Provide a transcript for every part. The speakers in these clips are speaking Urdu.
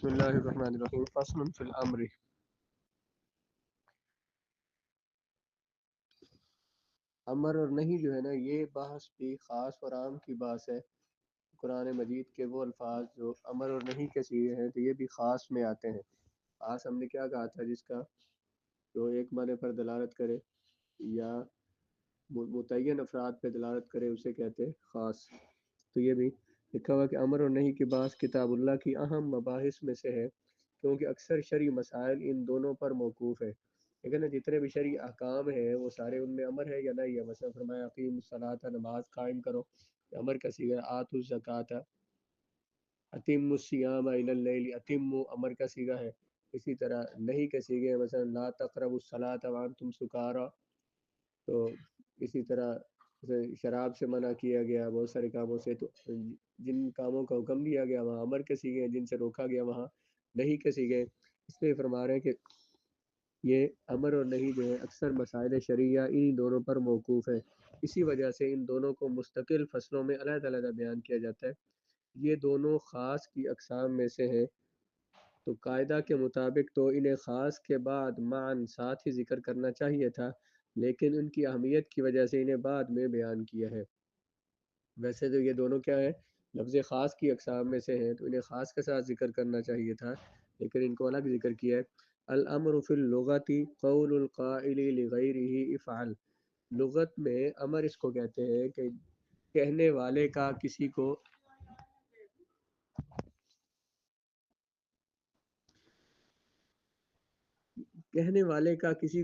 بسم اللہ الرحمن الرحیم فصل فی الامر۔ امر اور نہیں جو ہے نا، یہ بحث بھی خاص اور عام کی بات ہے۔ قرآن مجید کے وہ الفاظ جو امر اور نہیں کے صیغے ہیں تو یہ بھی خاص میں آتے ہیں۔ خاص ہم نے کیا کہا تھا؟ جس کا جو ایک معنی پر دلالت کرے یا متعین افراد پہ دلالت کرے اسے کہتے ہیں خاص۔ تو یہ بھی لکھا ہوا کہ امر اور نہیں کی بحث کتاب اللہ کی اہم مباحث میں سے ہے، کیونکہ اکثر شرعی مسائل ان دونوں پر موقوف ہے۔ لیکن جتنے بھی شرعی احکام ہیں وہ سارے ان میں امر ہے یا نہیں ہے۔ مثلا فرمایا اقیم الصلاۃ، نماز قائم کرو، امر کا صیغہ ہے۔ آتوا الزکوٰۃ، اتموا الصیام الی اللیل، اتموا امر کا صیغہ ہے۔ اسی طرح نہیں کے صیغے ہیں، مثلا لا تقربوا الصلاۃ وانتم سکارى۔ تو اسی طرح شراب سے منع کیا گیا، بہت سارے کاموں سے، تو جن کاموں کا حکم دیا گیا وہاں امر کے صیغے ہیں، جن سے روکا گیا وہاں نہیں کے صیغے ہیں۔ اس لیے فرما رہے ہیں کہ یہ امر اور نہیں جو ہے اکثر مسائل شرعیہ ان دونوں پر موقوف ہے، اسی وجہ سے ان دونوں کو مستقل فصلوں میں علیحدہ علیحدہ بیان کیا جاتا ہے۔ یہ دونوں خاص کی اقسام میں سے ہیں، تو قاعدہ کے مطابق تو انہیں خاص کے بعد معاً ساتھ ہی ذکر کرنا چاہیے تھا، لیکن ان کی اہمیت کی وجہ سے انہیں بعد میں بیان کیا ہے۔ ویسے تو یہ دونوں کیا ہے؟ لفظ خاص کی اقسام میں سے ہیں، تو انہیں خاص کے ساتھ ذکر کرنا چاہیے تھا، لیکن ان کو الگ ذکر کیا ہے۔ الامر فی اللغت قول القائل لغیرہ افعل۔ لغت میں امر اس کو کہتے ہیں کہ کہنے والے کا کسی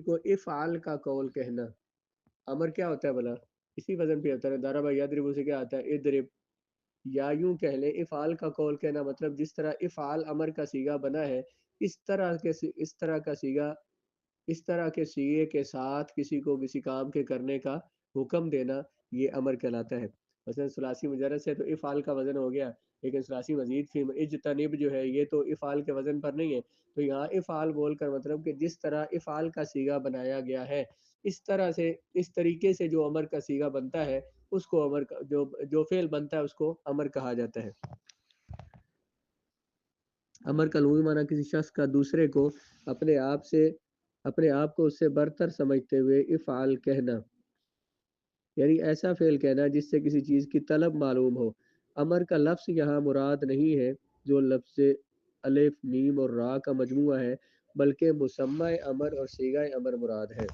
کو افعل کا قول کہنا۔ امر کیا ہوتا ہے بھلا؟ اسی وزن پہ ہوتا ہے۔ ضرب یضرب سے کیا آتا ہے؟ اضرب۔ یا یوں کہہ لیں افعال کا قول کہنا، مطلب جس طرح افعال امر کا صیغہ بنا ہے، اس طرح کے صیغے کے ساتھ کسی کو کسی کام کے کرنے کا حکم دینا، یہ امر کہلاتا ہے۔ مثلا ثلاثی مجرد سے تو افعال کا وزن ہو گیا، لیکن ثلاثی مزید فی اجتنب جو ہے یہ تو افعال کے وزن پر نہیں ہے۔ تو یہاں افعال بول کر مطلب کہ جس طرح افعال کا صیغہ بنایا گیا ہے، اس طریقے سے جو امر کا صیغہ بنتا ہے اس کو امر کا جو فعل بنتا ہے اس کو امر کہا جاتا ہے۔ امر کا لغوی معنی کسی شخص کا دوسرے کو اپنے آپ کو اس سے برتر سمجھتے ہوئے افعال کہنا، یعنی ایسا فعل کہنا جس سے کسی چیز کی طلب معلوم ہو۔ امر کا لفظ یہاں مراد نہیں ہے جو لفظ الف میم اور را کا مجموعہ ہے، بلکہ مسمى امر اور صیغہ امر مراد ہے۔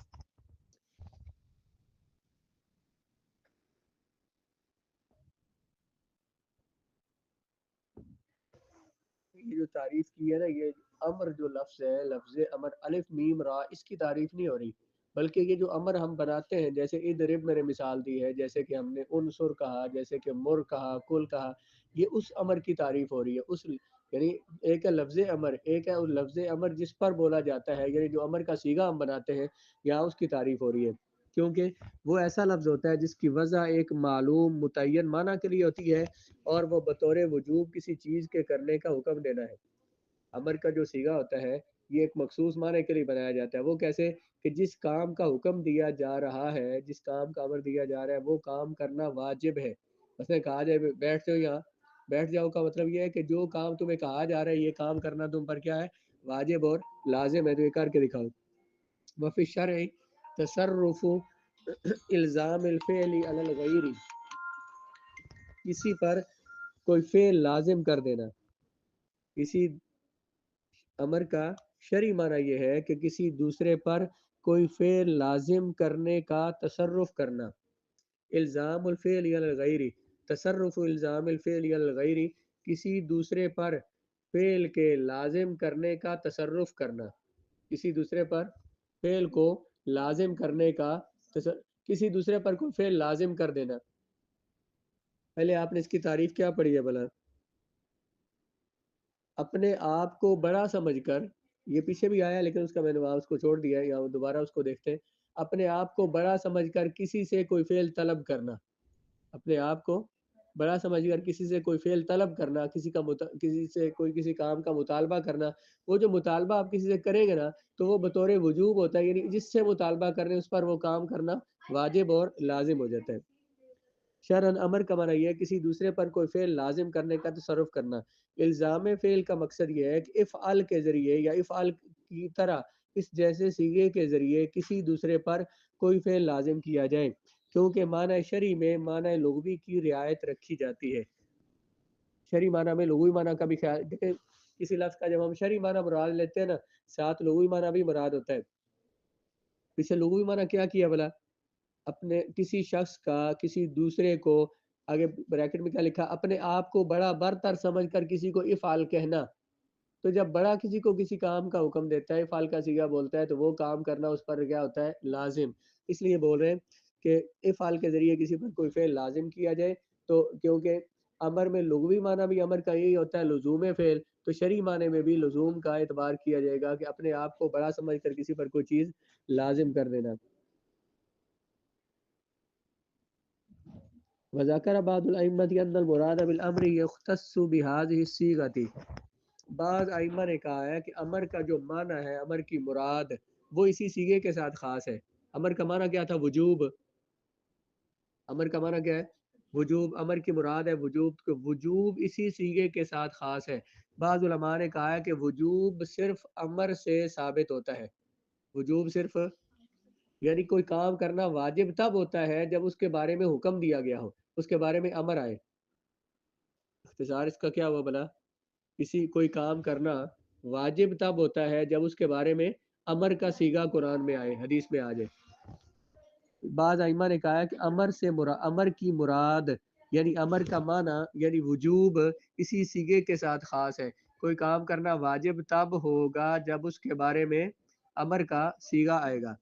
یہ جو تعریف کی ہے نا، یہ امر جو لفظ ہے، لفظ امر الف میم را، اس کی تعریف نہیں ہو رہی، بلکہ یہ جو امر ہم بناتے ہیں، جیسے اضرب میں نے مثال دی ہے، جیسے کہ ہم نے انصر کہا، جیسے کہ مر کہا، کل کہا، یہ اس امر کی تعریف ہو رہی ہے۔ یعنی ایک ہے لفظ امر، ایک ہے لفظ امر جس پر بولا جاتا ہے، یعنی جو امر کا صیغہ ہم بناتے ہیں، یہاں اس کی تعریف ہو رہی ہے، کیونکہ وہ ایسا لفظ ہوتا ہے جس کی وضع ایک معلوم متعین معنی کے لیے ہوتی ہے، اور وہ بطور وجوب کسی چیز کے کرنے کا حکم دینا ہے۔ امر کا جو صیغہ ہوتا ہے یہ ایک مخصوص معنی کے لیے بنایا جاتا ہے۔ وہ کیسے؟ کہ جس کام کا حکم دیا جا رہا ہے، جس کام کا امر دیا جا رہا ہے، وہ کام کرنا واجب ہے۔ مثلا کہا جائے بیٹھ جاؤ، یہاں بیٹھ جاؤ کا مطلب یہ ہے کہ جو کام تمہیں کہا جا رہا ہے، یہ کام کرنا تم پر کیا ہے؟ واجب اور لازم ہے، تو یہ کر کے دکھاؤ۔ وفی الشرع تصرف الزام الفعل علی الغیر، کسی پر کوئی فعل لازم کر دینا۔ کسی امر کا شرعی معنی یہ ہے کہ کسی دوسرے پر کوئی فعل لازم کرنے کا تصرف کرنا۔ الزام الفعل علی الغیر، تصرف الزام الفعل علی الغیر، کسی دوسرے پر فعل کے لازم کرنے کا تصرف کرنا، کسی دوسرے پر فعل کو لازم کرنے کا کسی دوسرے پر کوئی فعل لازم کر دینا۔ پہلے آپ نے اس کی تعریف کیا پڑھی ہے بھلا؟ اپنے آپ کو بڑا سمجھ کر، یہ پیچھے بھی آیا لیکن اس کا میں نے وہاں اس کو چھوڑ دیا ہے، یا دوبارہ اس کو دیکھتے ہیں۔ اپنے آپ کو بڑا سمجھ کر کسی سے کوئی فعل طلب کرنا، اپنے آپ کو بڑا سمجھ کر کسی سے کوئی فعل طلب کرنا، کسی سے کسی کام کا مطالبہ کرنا۔ وہ جو مطالبہ آپ کسی سے کریں گے نا تو وہ بطور وجوب ہوتا ہے، یعنی جس سے مطالبہ کر رہے ہیں اس پر وہ کام کرنا واجب اور لازم ہو جاتا ہے۔ شرعن امر کا معنی یہ ہے کسی دوسرے پر کوئی فعل لازم کرنے کا تصرف کرنا۔ الزام فعل کا مقصد یہ ہے کہ افعال کے ذریعے یا افعال کی طرح اس جیسے صیغے کے ذریعے کسی دوسرے پر کوئی فعل لازم کیا جائے، کیونکہ معنی شرعی میں معنی لغوی کی رعایت رکھی جاتی ہے۔ شرعی معنی میں لغوی معنی کا بھی خیال دیکھیں، کسی لفظ کا جب ہم شرعی معنی مراد لیتے ہیں نا، ساتھ لغوی معنی بھی مراد ہوتا ہے۔ پیچھے لغوی معنی کیا کیا بلا؟ اپنے کسی شخص کا کسی دوسرے کو، آگے بریکٹ میں کیا لکھا، اپنے آپ کو بڑا برتر سمجھ کر کسی کو افعال کہنا۔ تو جب بڑا کسی کو کسی کام کا حکم دیتا ہے، افعال کا صیغہ بولتا ہے، تو وہ کام کرنا اس پر کیا ہوتا ہے؟ لازم۔ اس لیے بول رہے ہیں کہ افعال کے ذریعے کسی پر کوئی فعل لازم کیا جائے، تو کیونکہ امر میں لغوی معنی بھی امر کا یہی ہوتا ہے لزوم فعل، تو شرعی معنی میں بھی لزوم کا اعتبار کیا جائے گا کہ اپنے آپ کو بڑا سمجھ کر کسی پر کوئی چیز لازم کر دینا۔ وذکر بعض الائمۃ ان المراد بالامر یختص بهذه الصیغۃ، بعض ائمہ نے کہا ہے کہ امر کا جو معنی ہے، امر کی مراد، وہ اسی صیغے کے ساتھ خاص ہے۔ امر کا معنی کیا تھا؟ وجوب۔ امر کا معنی کیا ہے؟ وجوب۔ امر کی مراد ہے وجوب، کہ وجوب اسی صیغے کے ساتھ خاص ہے۔ بعض علماء نے کہا ہے کہ وجوب صرف امر سے ثابت ہوتا ہے۔ وجوب صرف یعنی کوئی کام کرنا واجب تب ہوتا ہے جب اس کے بارے میں حکم دیا گیا ہو، اس کے بارے میں امر آئے۔ اختصار اس کا کیا ہوا بلا؟ کسی کوئی کام کرنا واجب تب ہوتا ہے جب اس کے بارے میں امر کا صیغہ قرآن میں آئے، حدیث میں آ جائے۔ بعض ائمہ نے کہا ہے کہ امر کی مراد یعنی امر کا معنی یعنی وجوب اسی صیغے کے ساتھ خاص ہے۔ کوئی کام کرنا واجب تب ہوگا جب اس کے بارے میں امر کا صیغہ آئے گا۔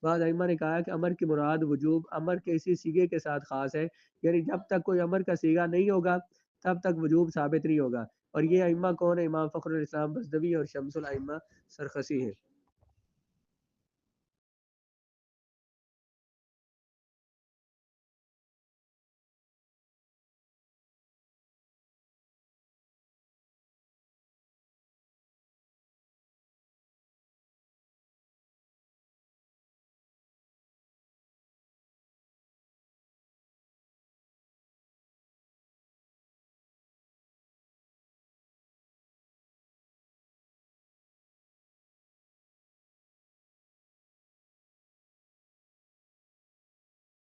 بعض ائمہ نے کہا ہے کہ امر کی مراد وجوب امر کے اسی صیغے کے ساتھ خاص ہے، یعنی جب تک کوئی امر کا صیغہ نہیں ہوگا تب تک وجوب ثابت نہیں ہوگا۔ اور یہ ائمہ کون ہے؟ امام فخر الاسلام بزدوی اور شمس الائمہ سرخسی ہیں۔